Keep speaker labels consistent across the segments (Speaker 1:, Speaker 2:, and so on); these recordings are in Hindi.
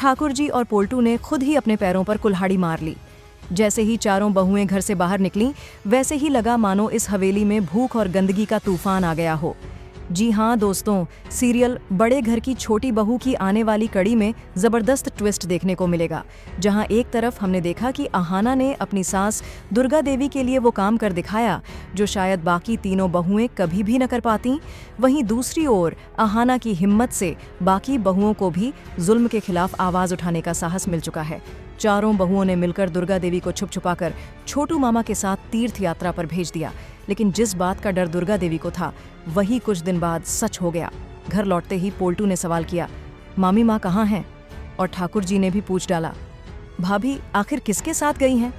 Speaker 1: ठाकुर जी और पोल्टू ने खुद ही अपने पैरों पर कुल्हाड़ी मार ली। जैसे ही चारों बहुएं घर से बाहर निकलीं, वैसे ही लगा मानो इस हवेली में भूख और गंदगी का तूफान आ गया हो। जी हाँ दोस्तों, सीरियल बड़े घर की छोटी बहू की आने वाली कड़ी में ज़बरदस्त ट्विस्ट देखने को मिलेगा, जहाँ एक तरफ हमने देखा कि अहाना ने अपनी सास दुर्गा देवी के लिए वो काम कर दिखाया जो शायद बाकी तीनों बहुएं कभी भी न कर पातीं, वहीं दूसरी ओर अहाना की हिम्मत से बाकी बहुओं को भी जुल्म के खिलाफ आवाज़ उठाने का साहस मिल चुका है। चारों बहुओं ने मिलकर दुर्गा देवी को छुप छुपाकर छोटू मामा के साथ तीर्थ यात्रा पर भेज दिया, लेकिन जिस बात का डर दुर्गा देवी को था वही कुछ दिन बाद सच हो गया। घर लौटते ही पोल्टू ने सवाल किया, मामी माँ कहाँ हैं? और ठाकुर जी ने भी पूछ डाला, भाभी आखिर किसके साथ गई हैं?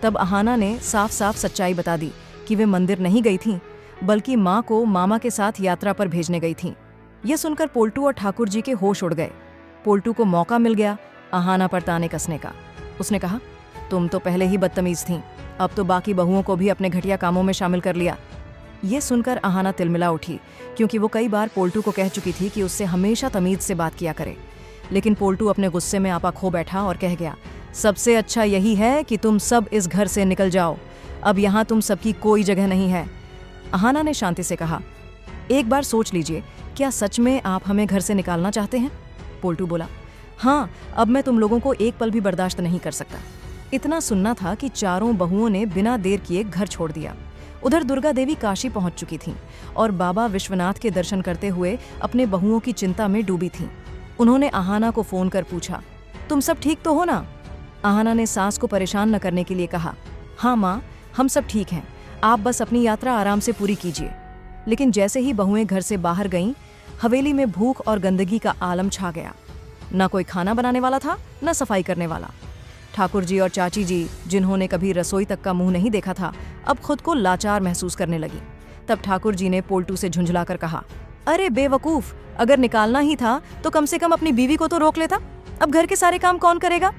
Speaker 1: तब अहाना ने साफ साफ सच्चाई बता दी कि वे मंदिर नहीं गई थीं, बल्कि माँ को मामा के साथ यात्रा पर भेजने गई थीं। यह सुनकर पोल्टू और ठाकुर जी के होश उड़ गए। पोल्टू को मौका मिल गया अहाना पर ताने कसने का। उसने कहा, तुम तो पहले ही बदतमीज थीं, अब तो बाकी बहुओं को भी अपने घटिया कामों में शामिल कर लिया। ये सुनकर अहाना तिलमिला उठी, क्योंकि वो कई बार पोल्टू को कह चुकी थी कि उससे हमेशा तमीज से बात किया करे। लेकिन पोल्टू अपने गुस्से में आपा खो बैठा और कह गया, सबसे अच्छा यही है कि तुम सब इस घर से निकल जाओ, अब यहाँ तुम सबकी कोई जगह नहीं है। अहाना ने शांति से कहा, एक बार सोच लीजिए, क्या सच में आप हमें घर से निकालना चाहते हैं? पोल्टू बोला, हाँ, अब मैं तुम लोगों को एक पल भी बर्दाश्त नहीं कर सकता। इतना सुनना था कि चारों बहुओं ने बिना देर किए घर छोड़ दिया। उधर दुर्गा देवी काशी पहुंच चुकी थीं और बाबा विश्वनाथ के दर्शन करते हुए अपने बहुओं की चिंता में डूबी थीं। उन्होंने अहाना को फोन कर पूछा, तुम सब ठीक तो हो ना? अहाना ने सास को परेशान न करने के लिए कहा, हाँ माँ, हम सब ठीक हैं, आप बस अपनी यात्रा आराम से पूरी कीजिए। लेकिन जैसे ही बहुएं घर से बाहर गईं, हवेली में भूख और गंदगी का आलम छा गया। न कोई खाना बनाने वाला था, न सफाई करने वाला। ठाकुर जी और चाची जी, जिन्होंने कभी रसोई तक का मुंह नहीं देखा था, अब खुद को लाचार महसूस करने लगी। तब ठाकुर जी ने पोल्टू से झुंझलाकर कहा, अरे बेवकूफ, अगर निकालना ही था तो कम से कम अपनी बीवी को तो रोक लेता, अब घर के सारे काम कौन करेगा?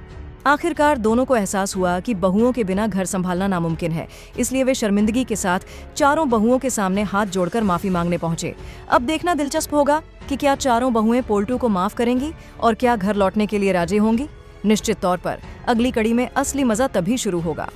Speaker 1: आखिरकार दोनों को एहसास हुआ कि बहुओं के बिना घर संभालना नामुमकिन है, इसलिए वे शर्मिंदगी के साथ चारों बहुओं के सामने हाथ जोड़कर माफी मांगने पहुंचे। अब देखना दिलचस्प होगा कि क्या चारों बहुएं पोल्टू को माफ करेंगी और क्या घर लौटने के लिए राजी होंगी। निश्चित तौर पर अगली कड़ी में असली मजा तभी शुरू होगा।